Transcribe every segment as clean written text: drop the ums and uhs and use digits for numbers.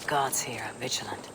gods here are vigilant.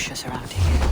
ferocious around here.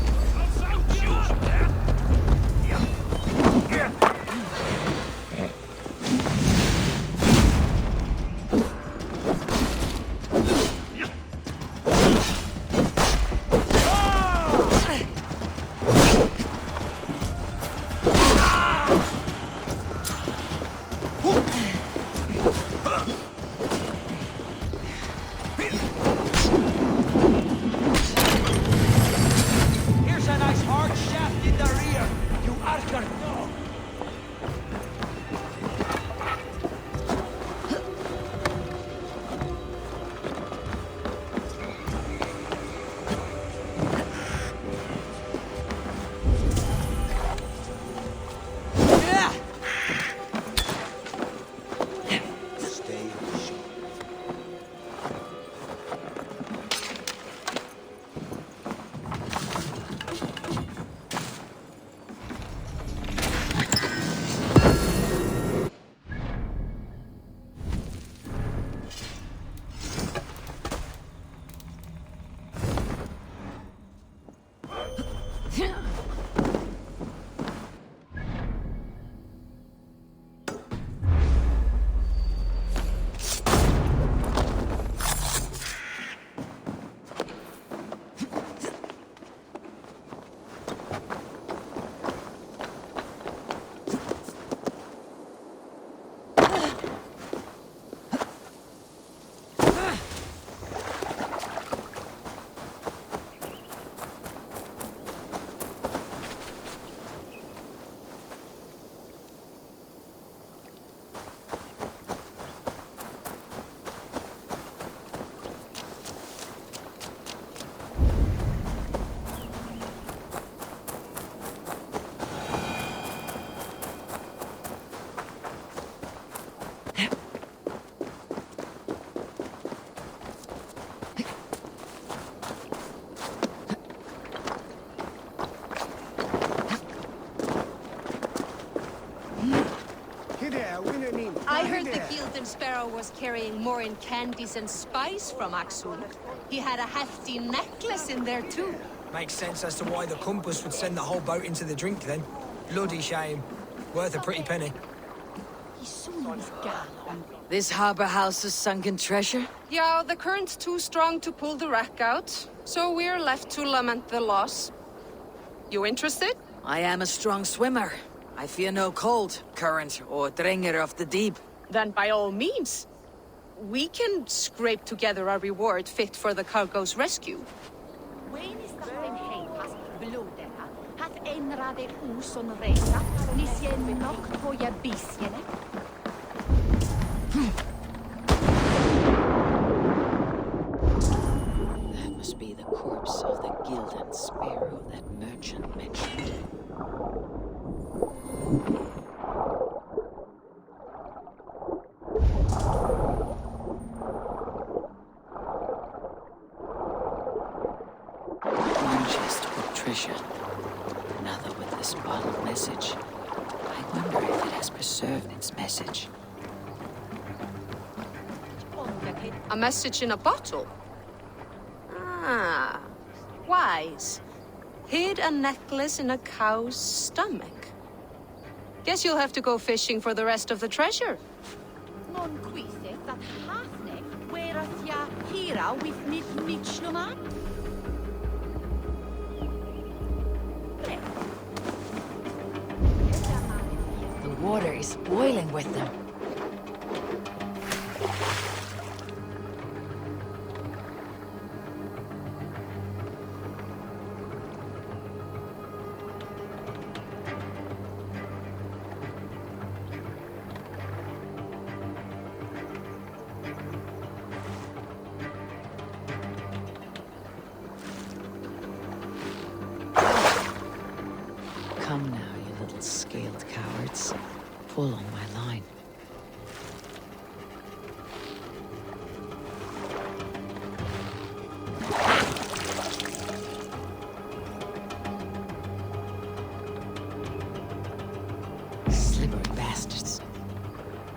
I heard the Gilded Sparrow was carrying more in candies and spice from Axum. He had a hefty necklace in there too. Makes sense as to why the compass would send the whole boat into the drink then. Bloody shame. Worth a pretty penny. This harbor houses sunken treasure? Yeah, the current's too strong to pull the wreck out, so we're left to lament the loss. You interested? I am a strong swimmer. I fear no cold, current, or dringer of the deep. Then by all means. We can scrape together a reward fit for the cargo's rescue. That must be the corpse of the Gilded Sparrow that merchant mentioned. One chest with treasure, another with this bottled message. I wonder if it has preserved its message. A message in a bottle? Ah, wise. Hid a necklace in a cow's stomach. Guess you'll have to go fishing for the rest of the treasure. The water is boiling with them. Come now, you little scaled cowards. Pull on my line. Slippery bastards.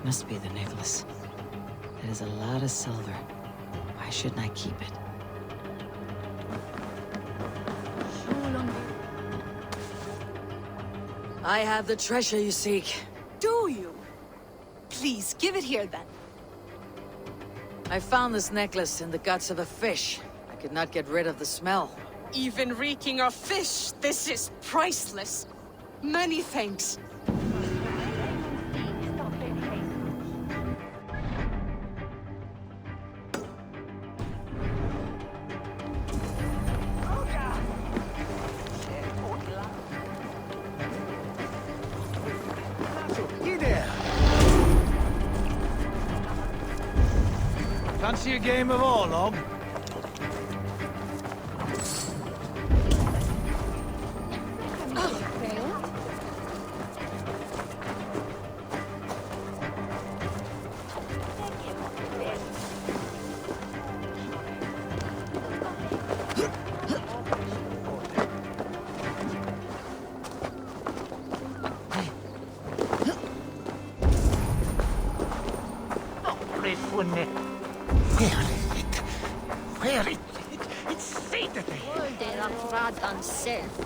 Must be the necklace. That is a lot of silver. Why shouldn't I keep it? I have the treasure you seek. Do you? Please, give it here then. I found this necklace in the guts of a fish. I could not get rid of the smell. Even reeking of fish, this is priceless. Many thanks. You there? Fancy a game of Orlog? Where is it? It's Satan! All der Radan self.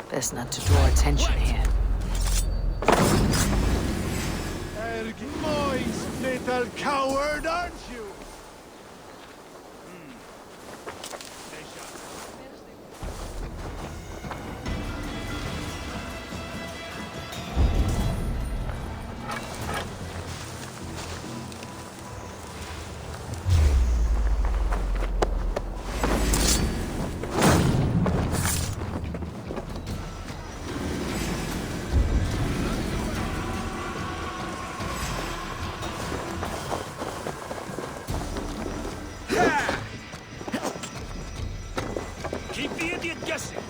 Best not to draw attention here. Moist little coward, aren't you? Keep the idiot guessing.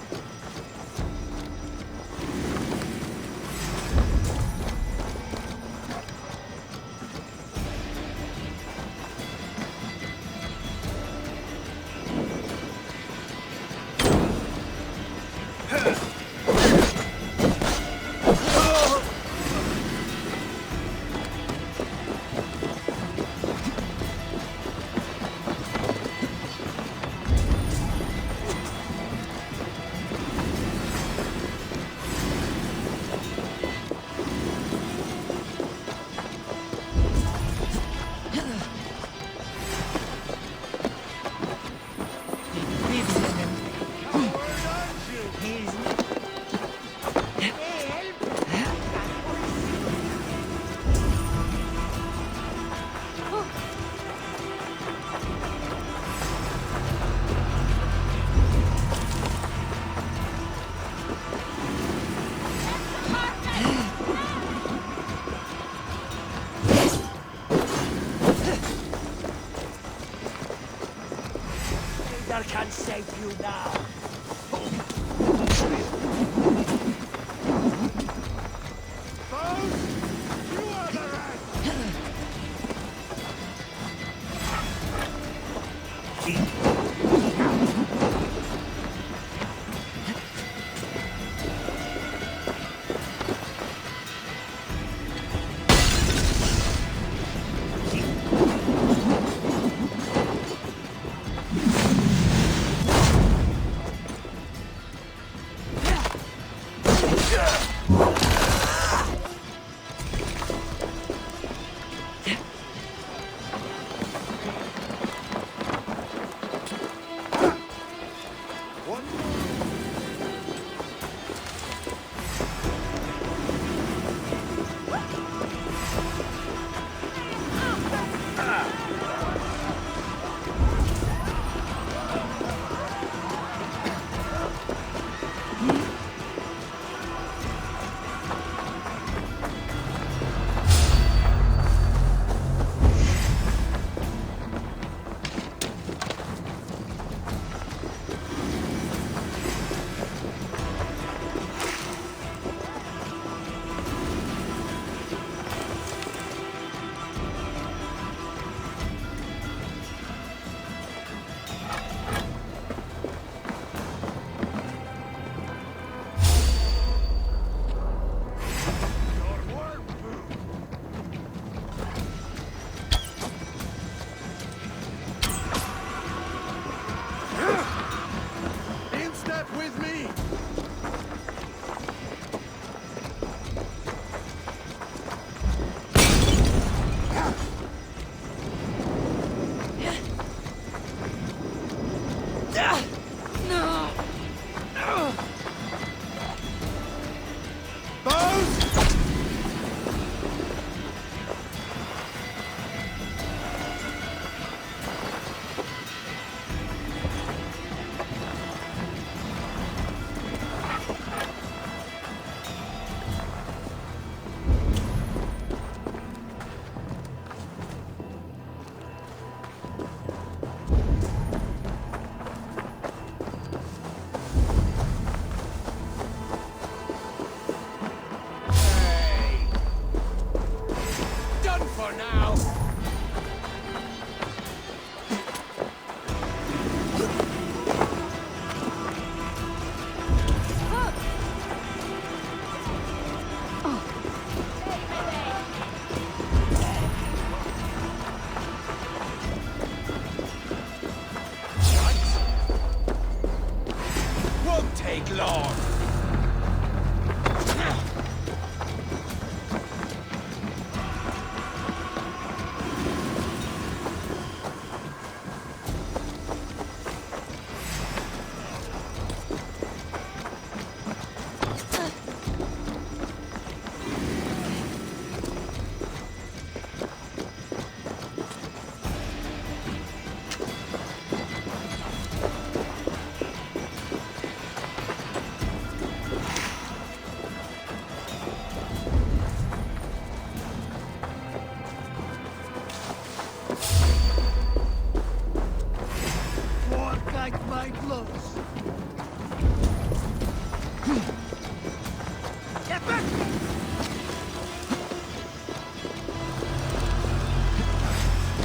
I can save you now.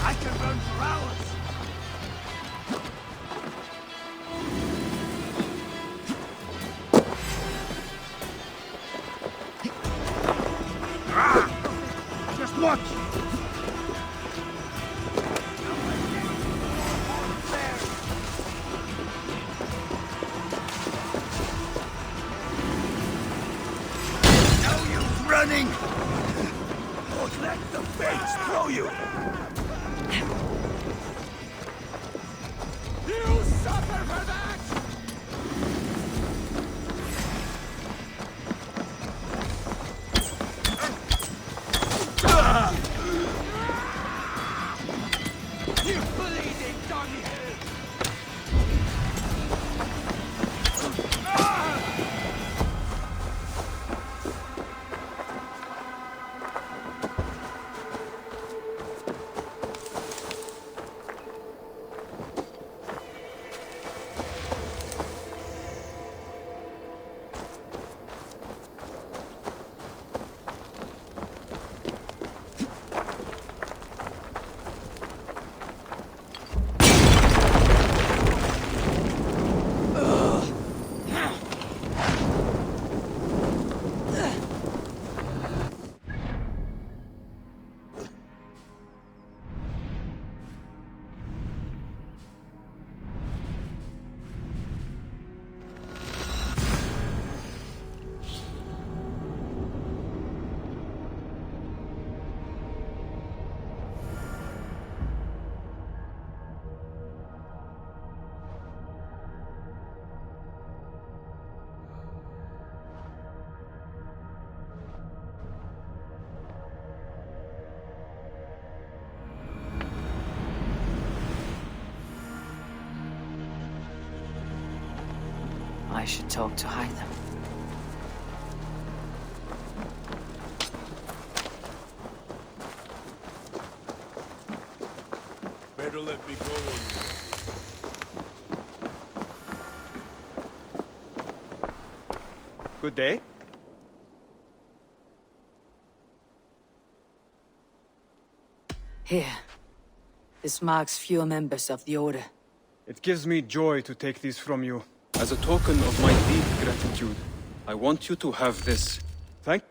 I can run for hours. Just watch! No use running! Don't let the fates throw you! You suffer for that! You bleeding doggy! I should talk to Hytham. Better let me go. Good day. Here. This marks fewer members of the Order. It gives me joy to take these from you. As a token of my deep gratitude, I want you to have this. Thank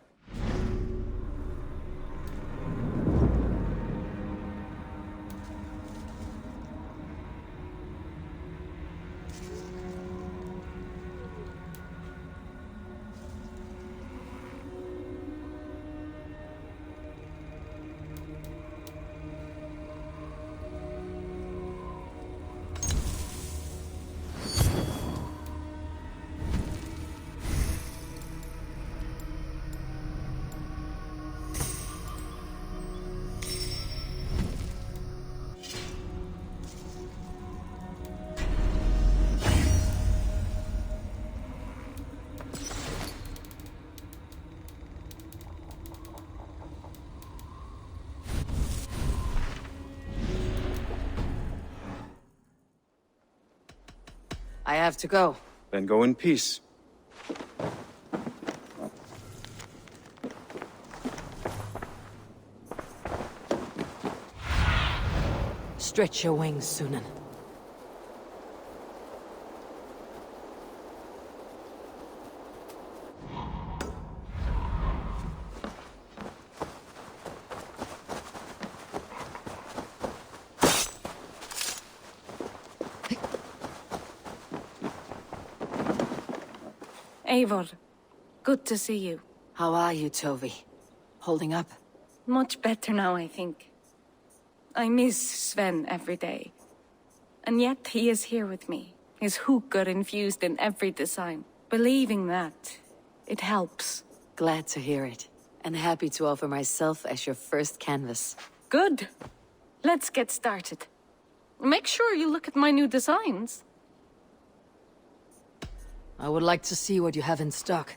I have to go. Then go in peace. Stretch your wings, Sunan. Eivor, good to see you. How are you, Tovi? Holding up? Much better now, I think. I miss Sven every day. And yet he is here with me. His hookah infused in every design. Believing that, it helps. Glad to hear it. And happy to offer myself as your first canvas. Good. Let's get started. Make sure you look at my new designs. I would like to see what you have in stock.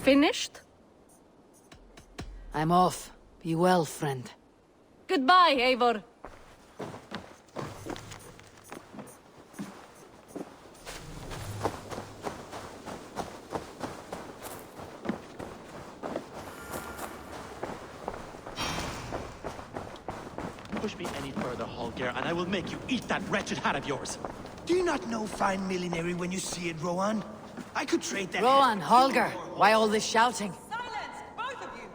finished? I'm off. Be well, friend. Goodbye, Eivor. Push me any further, Holger, and I will make you eat that wretched hat of yours. Do you not know fine millinery when you see it, Rowan? I could trade that... Rowan, Holger, why all this shouting? Silence, both of you!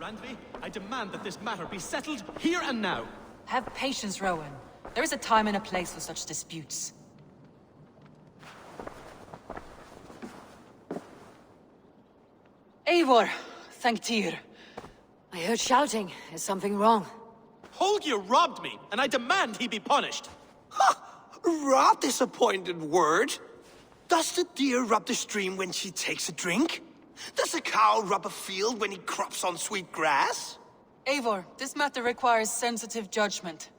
Randvi, I demand that this matter be settled here and now. Have patience, Rowan. There is a time and a place for such disputes. Eivor, thank Tyr. I heard shouting. Is something wrong? Holger robbed me, and I demand he be punished. Rot disappointed word. Does the deer rub the stream when she takes a drink? Does a cow rub a field when he crops on sweet grass? Eivor, this matter requires sensitive judgment.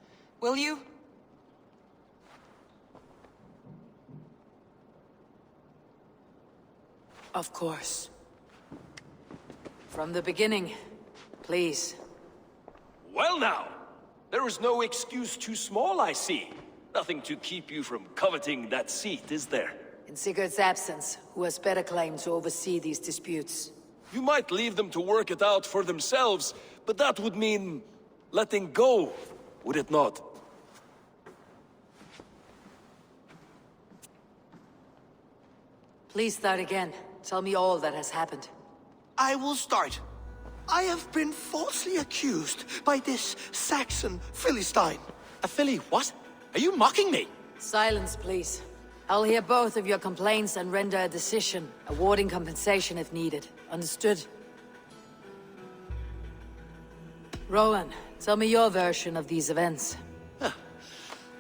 Will you? Of course. From the beginning, please. Well now, there is no excuse too small, I see. Nothing to keep you from coveting that seat, is there? In Sigurd's absence, who has better claim to oversee these disputes? You might leave them to work it out for themselves, but that would mean letting go, would it not? Please start again. Tell me all that has happened. I will start. I have been falsely accused by this Saxon Philistine. A Philly what? Are you mocking me? Silence, please. I'll hear both of your complaints and render a decision, awarding compensation if needed. Understood? Rowan, tell me your version of these events.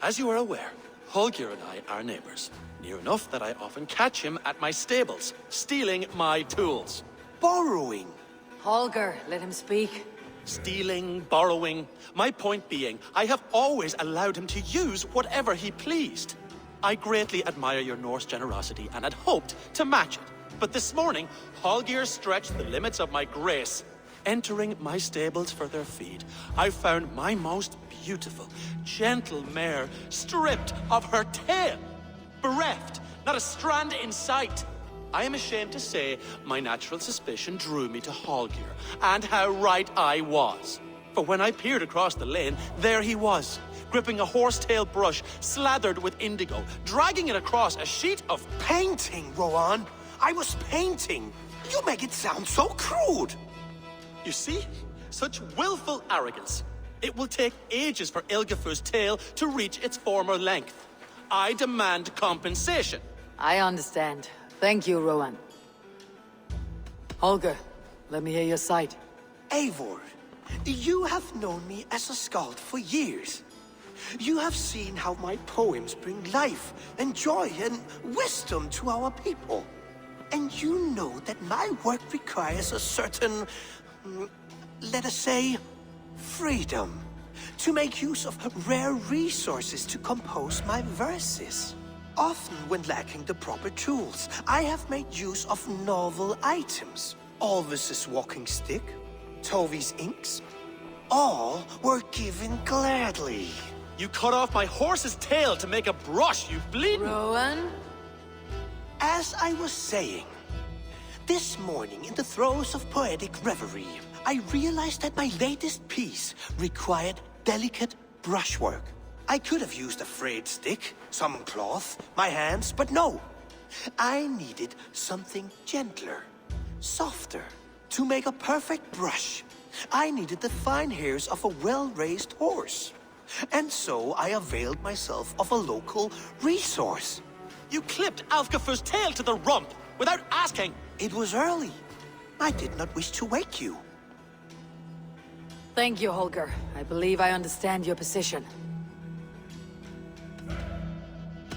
As you are aware, Holger and I are neighbors. Near enough that I often catch him at my stables, stealing my tools. Borrowing. Holger, let him speak. Stealing, borrowing. My point being, I have always allowed him to use whatever he pleased. I greatly admire your Norse generosity and had hoped to match it. But this morning, Holger stretched the limits of my grace. Entering my stables for their feed, I found my most beautiful, gentle mare stripped of her tail. Bereft, not a strand in sight. I am ashamed to say my natural suspicion drew me to Holger, and how right I was. For when I peered across the lane, there he was, gripping a horsetail brush slathered with indigo, dragging it across a sheet of painting, Rowan. I was painting. You make it sound so crude. You see? Such willful arrogance. It will take ages for Ilgafur's tail to reach its former length. I demand compensation. I understand. Thank you, Rowan. Holger, let me hear your side. Eivor, you have known me as a skald for years. You have seen how my poems bring life and joy and wisdom to our people. And you know that my work requires a certain, let us say, freedom. To make use of rare resources to compose my verses. Often when lacking the proper tools, I have made use of novel items. Alvis's walking stick, Tovi's inks, all were given gladly. You cut off my horse's tail to make a brush, you bleeding... Rowan? As I was saying, this morning in the throes of poetic reverie, I realized that my latest piece required delicate brushwork. I could have used a frayed stick, some cloth, my hands, but no. I needed something gentler, softer. To make a perfect brush, I needed the fine hairs of a well-raised horse. And so I availed myself of a local resource. You clipped Alfgafur's tail to the rump, without asking. It was early. I did not wish to wake you. Thank you, Holger. I believe I understand your position.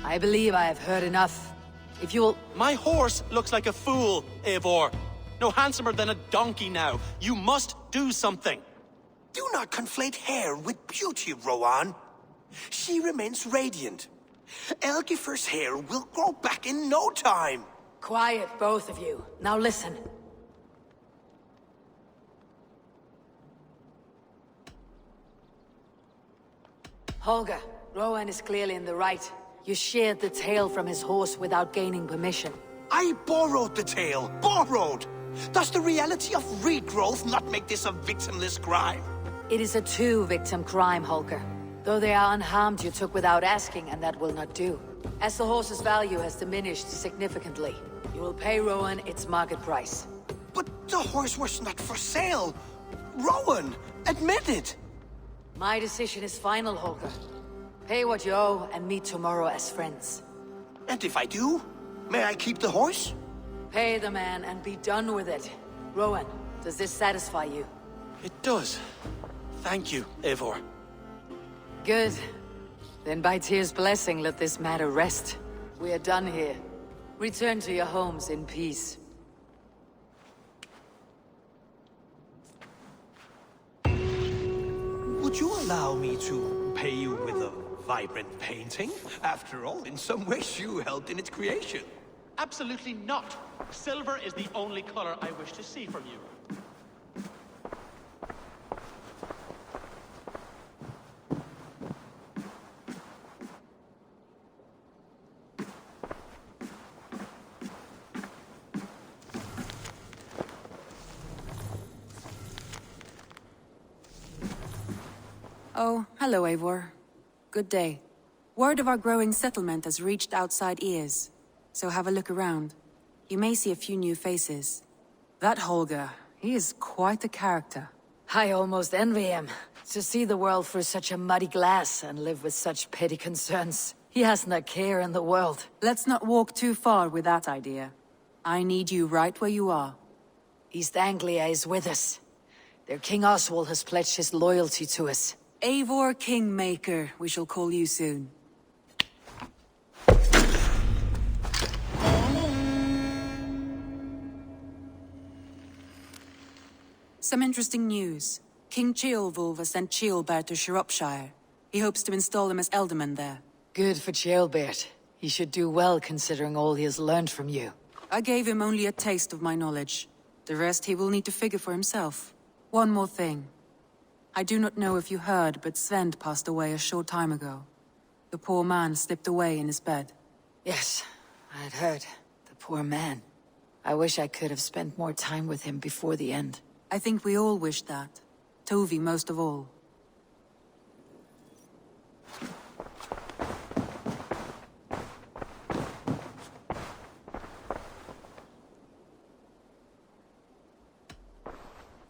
I believe I have heard enough. If you'll... My horse looks like a fool, Eivor. No handsomer than a donkey now. You must do something. Do not conflate hair with beauty, Rowan. She remains radiant. Elgifur's hair will grow back in no time. Quiet, both of you. Now listen. Holger, Rowan is clearly in the right. You sheared the tail from his horse without gaining permission. I borrowed the tail. Borrowed! Does the reality of regrowth not make this a victimless crime? It is a two-victim crime, Holger. Though they are unharmed, you took without asking, and that will not do. As the horse's value has diminished significantly, you will pay Rowan its market price. But the horse was not for sale. Rowan, admit it. My decision is final, Holger. Pay what you owe and meet tomorrow as friends. And if I do, may I keep the horse? Pay the man and be done with it. Rowan, does this satisfy you? It does. Thank you, Eivor. Good. Then by Tyr's blessing, let this matter rest. We are done here. Return to your homes in peace. Would you allow me to pay you with a vibrant painting? After all, in some ways you helped in its creation. Absolutely not. Silver is the only color I wish to see from you. Oh, hello, Eivor. Good day. Word of our growing settlement has reached outside ears, so have a look around. You may see a few new faces. That Holger, he is quite a character. I almost envy him. To see the world through such a muddy glass and live with such petty concerns. He hasn't a care in the world. Let's not walk too far with that idea. I need you right where you are. East Anglia is with us. Their King Oswald has pledged his loyalty to us. Eivor Kingmaker, we shall call you soon. Some interesting news. King Ceolwulf has sent Ceolbert to Shropshire. He hopes to install him as Elderman there. Good for Ceolbert. He should do well considering all he has learned from you. I gave him only a taste of my knowledge. The rest he will need to figure for himself. One more thing. I do not know if you heard, but Sven passed away a short time ago. The poor man slipped away in his bed. Yes, I had heard. The poor man. I wish I could have spent more time with him before the end. I think we all wish that. Tovi most of all.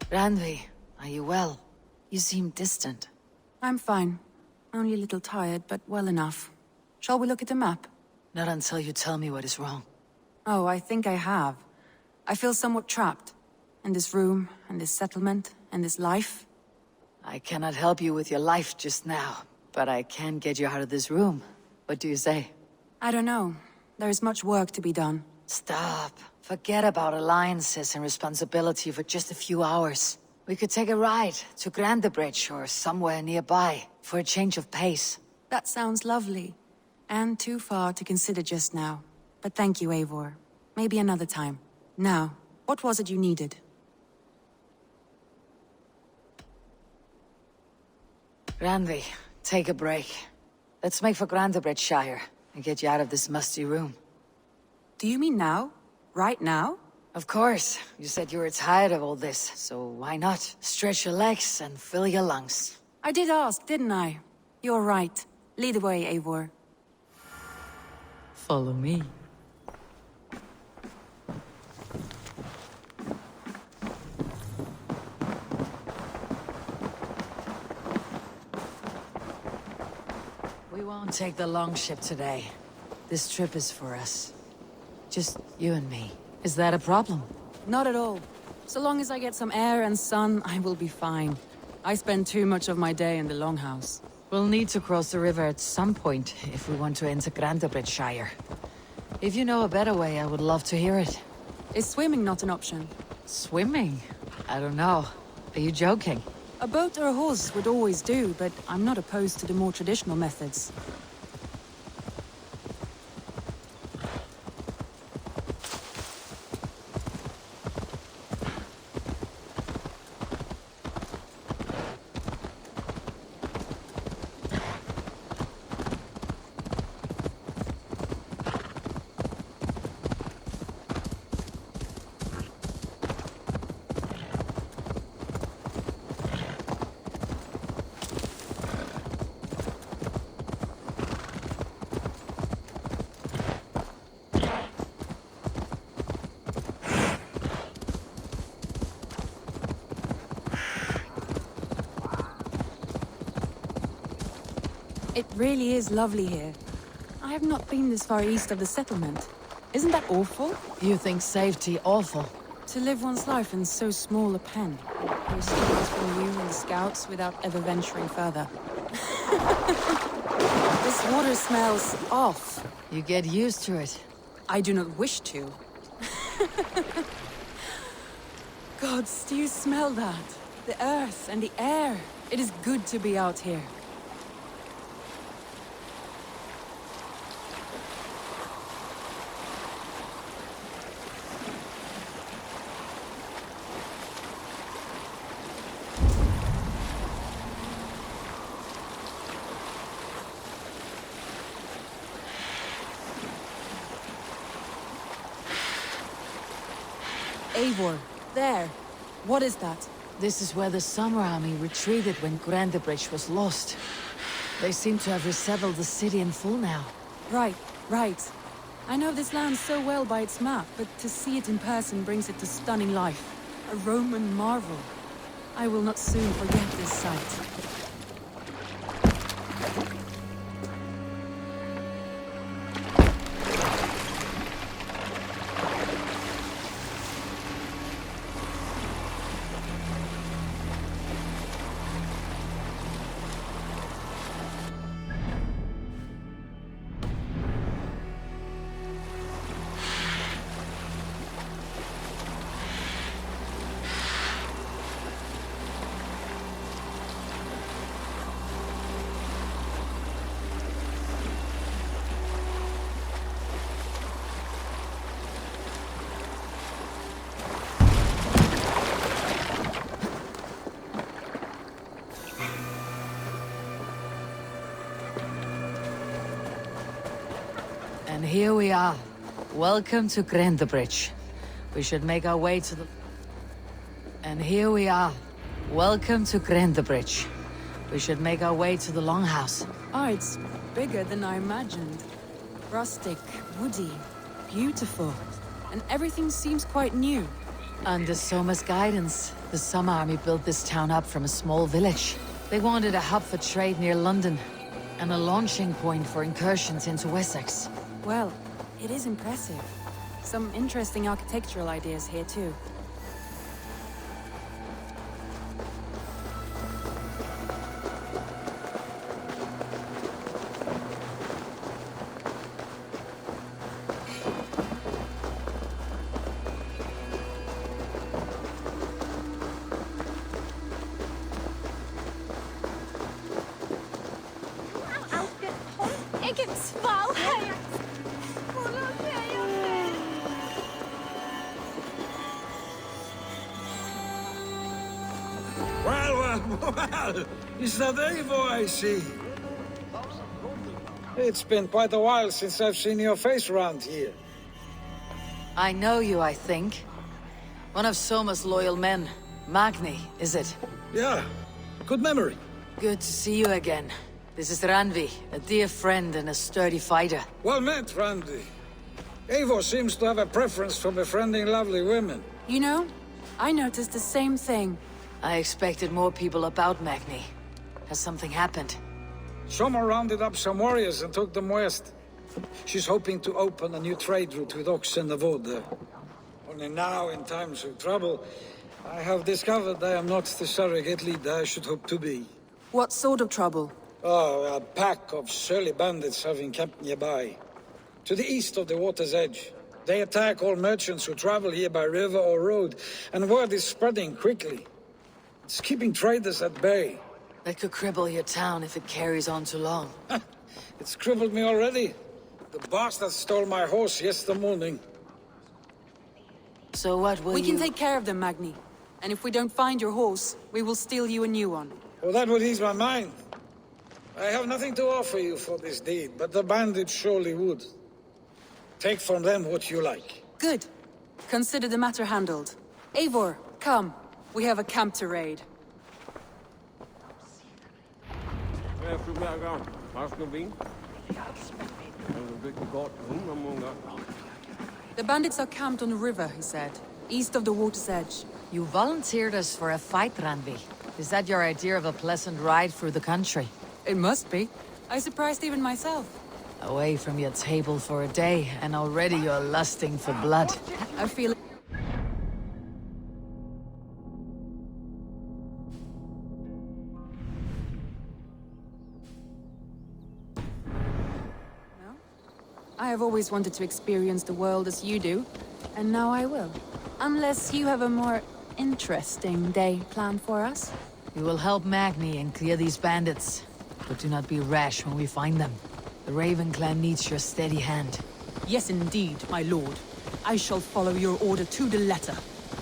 Randvi, are you well? You seem distant. I'm fine. Only a little tired, but well enough. Shall we look at the map? Not until you tell me what is wrong. Oh, I think I have. I feel somewhat trapped. In this room, and this settlement, and this life. I cannot help you with your life just now, but I can get you out of this room. What do you say? I don't know. There is much work to be done. Stop. Forget about alliances and responsibility for just a few hours. We could take a ride to Grandebridge or somewhere nearby for a change of pace. That sounds lovely. And too far to consider just now. But thank you, Eivor. Maybe another time. Now, what was it you needed? Randvi, take a break. Let's make for Grandebridgeshire and get you out of this musty room. Do you mean now? Right now? Of course. You said you were tired of all this, so why not? Stretch your legs and fill your lungs. I did ask, didn't I? You're right. Lead the way, Eivor. Follow me. We won't take the long ship today. This trip is for us. Just you and me. Is that a problem? Not at all. So long as I get some air and sun, I will be fine. I spend too much of my day in the Longhouse. We'll need to cross the river at some point if we want to enter Grandebridgeshire. If you know a better way, I would love to hear it. Is swimming not an option? Swimming? I don't know. Are you joking? A boat or a horse would always do, but I'm not opposed to the more traditional methods. It really is lovely here. I have not been this far east of the settlement. Isn't that awful? You think safety awful? To live one's life in so small a pen. Restricted from you and the scouts without ever venturing further. This water smells off. You get used to it. I do not wish to. Gods, do you smell that? The earth and the air. It is good to be out here. Eivor, there. What is that? This is where the Summer Army retreated when Grandebridge was lost. They seem to have resettled the city in full now. Right. I know this land so well by its map, but to see it in person brings it to stunning life. A Roman marvel. I will not soon forget this sight. And here we are. Welcome to Grandebridge. We should make our way to the... And here we are. Welcome to Grandebridge. We should make our way to the Longhouse. Oh, it's bigger than I imagined. Rustic, woody, beautiful. And everything seems quite new. Under Soma's guidance, the Summer Army built this town up from a small village. They wanted a hub for trade near London, and a launching point for incursions into Wessex. Well, it is impressive. Some interesting architectural ideas here too. Well, is that Eivor I see? It's been quite a while since I've seen your face around here. I know you, I think. One of Soma's loyal men. Magni, is it? Yeah, good memory. Good to see you again. This is Randvi, a dear friend and a sturdy fighter. Well met, Randvi. Eivor seems to have a preference for befriending lovely women. You know, I noticed the same thing. I expected more people about Magni. Has something happened? Soma rounded up some warriors and took them west. She's hoping to open a new trade route with Ox and the Vod there. Only now, in times of trouble, I have discovered I am not the surrogate leader I should hope to be. What sort of trouble? Oh, a pack of surly bandits have encamped nearby. To the east of the water's edge. They attack all merchants who travel here by river or road, and word is spreading quickly. It's keeping traders at bay. That could cripple your town if it carries on too long. It's crippled me already. The bastard stole my horse yesterday morning. So what will We can take care of them, Magni. And if we don't find your horse, we will steal you a new one. Well, that would ease my mind. I have nothing to offer you for this deed, but the bandits surely would. Take from them what you like. Good. Consider the matter handled. Eivor, come. We have a camp to raid. The bandits are camped on the river, he said. East of the water's edge. You volunteered us for a fight, Randvi. Is that your idea of a pleasant ride through the country? It must be. I surprised even myself. Away from your table for a day, and already you're lusting for blood. I feel... I have always wanted to experience the world as you do, and now I will. Unless you have a more interesting day planned for us. We will help Magni and clear these bandits. But do not be rash when we find them. The Raven clan needs your steady hand. Yes, indeed, my lord. I shall follow your order to the letter.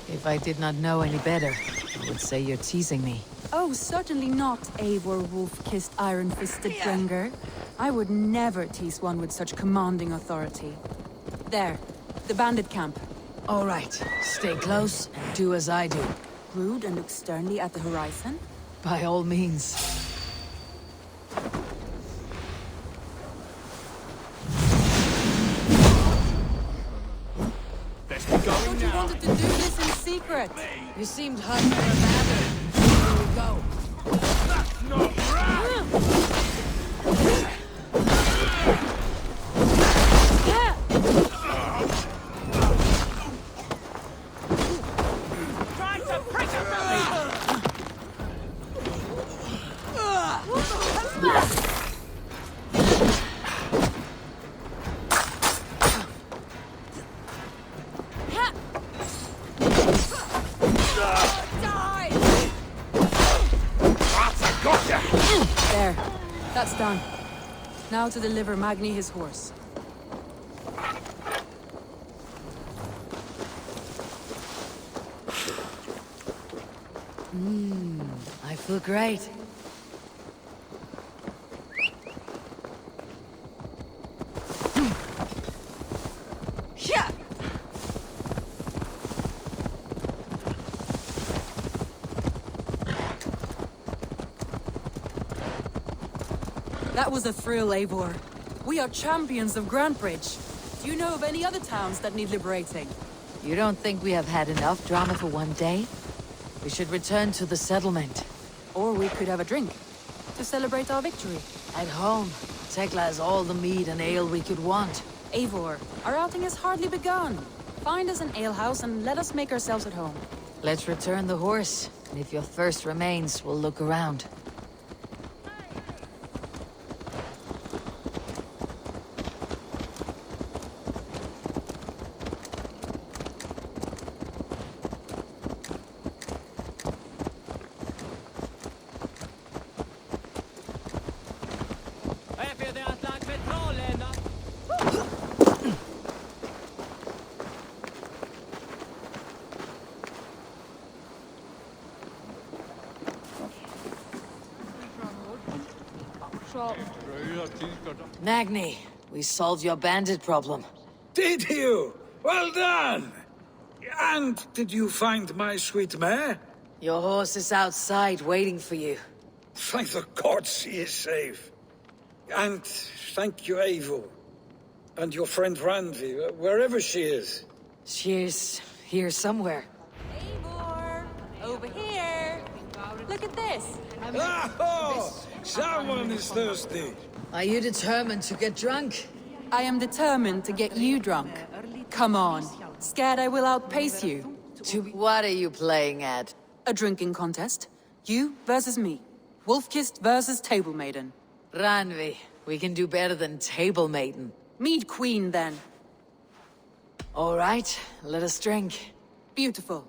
If I did not know any better, I would say you're teasing me. Oh, certainly not, Eivor wolf-kissed iron-fisted Drenger. I would never tease one with such commanding authority. There, the bandit camp. All right, stay close and do as I do. Brood and look sternly at the horizon? By all means. I thought you wanted to do this in secret. You seemed hot for a matter. Here we go. That's not right! There. That's done. Now to deliver Magni his horse. I feel great. That was a thrill, Eivor. We are champions of Grantbridge. Do you know of any other towns that need liberating? You don't think we have had enough drama for one day? We should return to the settlement. Or we could have a drink, to celebrate our victory. At home, Tekla has all the mead and ale we could want. Eivor, our outing has hardly begun. Find us an alehouse and let us make ourselves at home. Let's return the horse, and if your thirst remains, we'll look around. Magni, we solved your bandit problem. Did you? Well done! And did you find my sweet mare? Your horse is outside waiting for you. Thank the gods he is safe. And thank you, Eivor. And your friend Randvi, wherever she is. She's here somewhere. Eivor! Over here! Look at this! Oh! Someone is thirsty. Are you determined to get drunk? I am determined to get you drunk. Come on. Scared I will outpace you? What are you playing at? A drinking contest. You versus me. Wolf-kissed versus Table Maiden. Randvi, we can do better than Table Maiden. Mead Queen, then. All right, let us drink. Beautiful.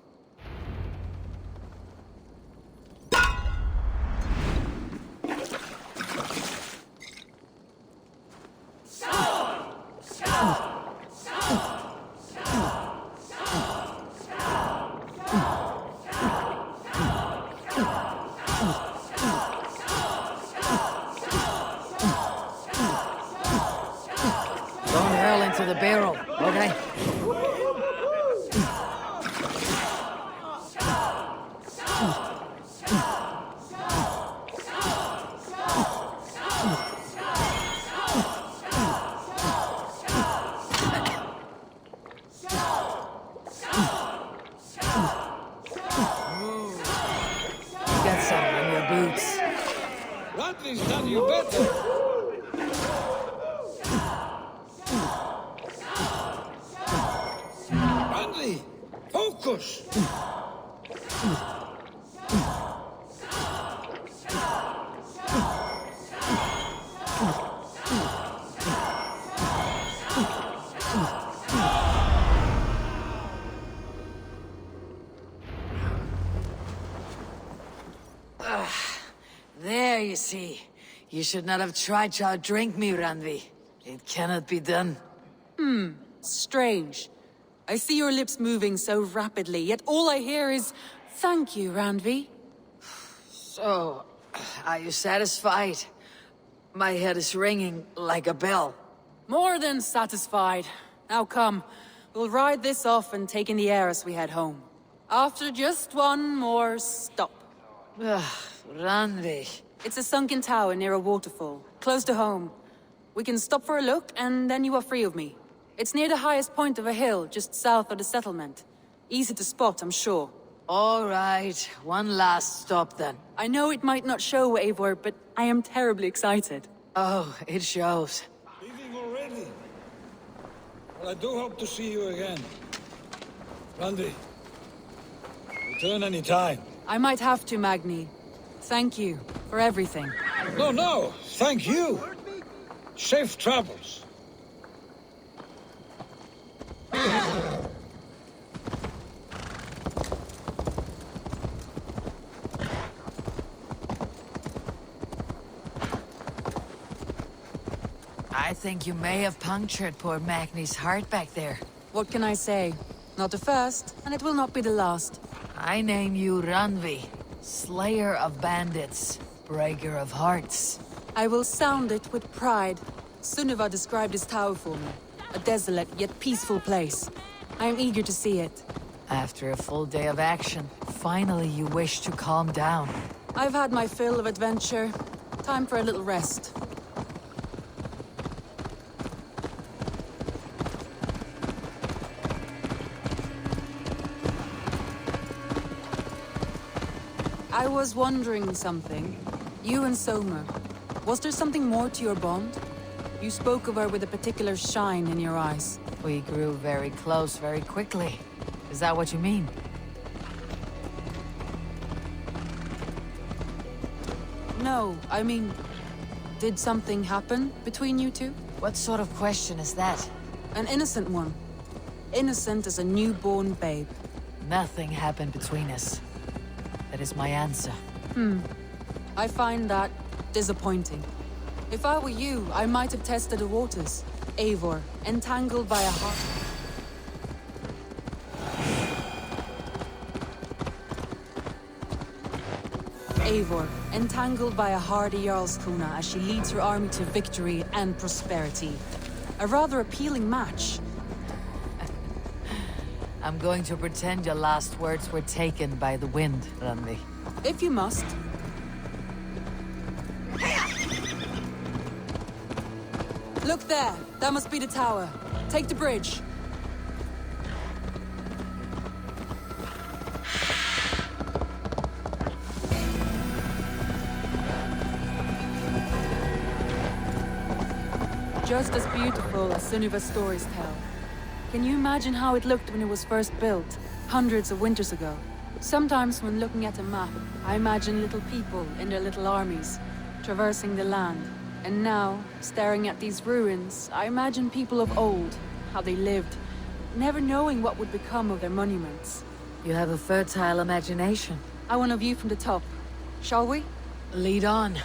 Don't hurl into the barrel, okay? You got some on your boots. Randvi's done you better. course. There, you see. You should not have tried to outdrink me, Randvi. It cannot be done. Strange. I see your lips moving so rapidly, yet all I hear is, "Thank you, Randvi." So, are you satisfied? My head is ringing like a bell. More than satisfied. Now come, we'll ride this off and take in the air as we head home. After just one more stop. Randvi. It's a sunken tower near a waterfall, close to home. We can stop for a look, and then you are free of me. It's near the highest point of a hill, just south of the settlement. Easy to spot, I'm sure. All right, one last stop then. I know it might not show, Eivor, but I am terribly excited. Oh, it shows. Leaving already? Well, I do hope to see you again. Randvi, return any time. I might have to, Magni. Thank you for everything. No, thank you. Safe travels. I think you may have punctured poor Magni's heart back there. What can I say? Not the first, and it will not be the last. I name you Randvi, Slayer of Bandits, Breaker of Hearts. I will sound it with pride. Sunniva described this tower for me. A desolate yet peaceful place. I am eager to see it. After a full day of action, finally you wish to calm down. I've had my fill of adventure. Time for a little rest. I was wondering something. You and Soma. Was there something more to your bond? You spoke of her with a particular shine in your eyes. We grew very close very quickly. Is that what you mean? No, I mean... Did something happen between you two? What sort of question is that? An innocent one. Innocent as a newborn babe. Nothing happened between us. That is my answer. I find that disappointing. If I were you, I might have tested the waters. Eivor, entangled by a heart... Eivor, entangled by a hardy Jarlskona as she leads her army to victory and prosperity. A rather appealing match. I'm going to pretend your last words were taken by the wind, Randvi. If you must. Look there! That must be the tower. Take the bridge. Just as beautiful as Sunniva's stories tell. Can you imagine how it looked when it was first built, hundreds of winters ago? Sometimes when looking at a map, I imagine little people in their little armies, traversing the land. And now, staring at these ruins, I imagine people of old, how they lived, never knowing what would become of their monuments. You have a fertile imagination. I want a view from the top. Shall we? Lead on.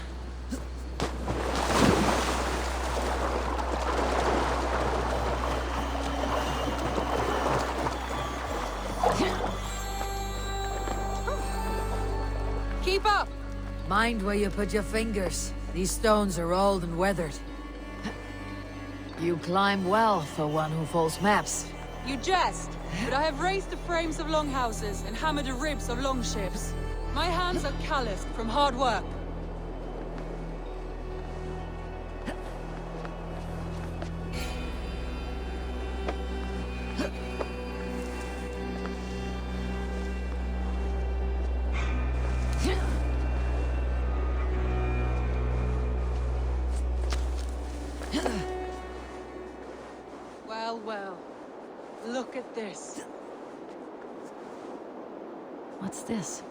Keep up! Mind where you put your fingers. These stones are old and weathered. You climb well for one who folds maps. You jest, but I have raised the frames of longhouses and hammered the ribs of longships. My hands are calloused from hard work. Well, look at this. What's this?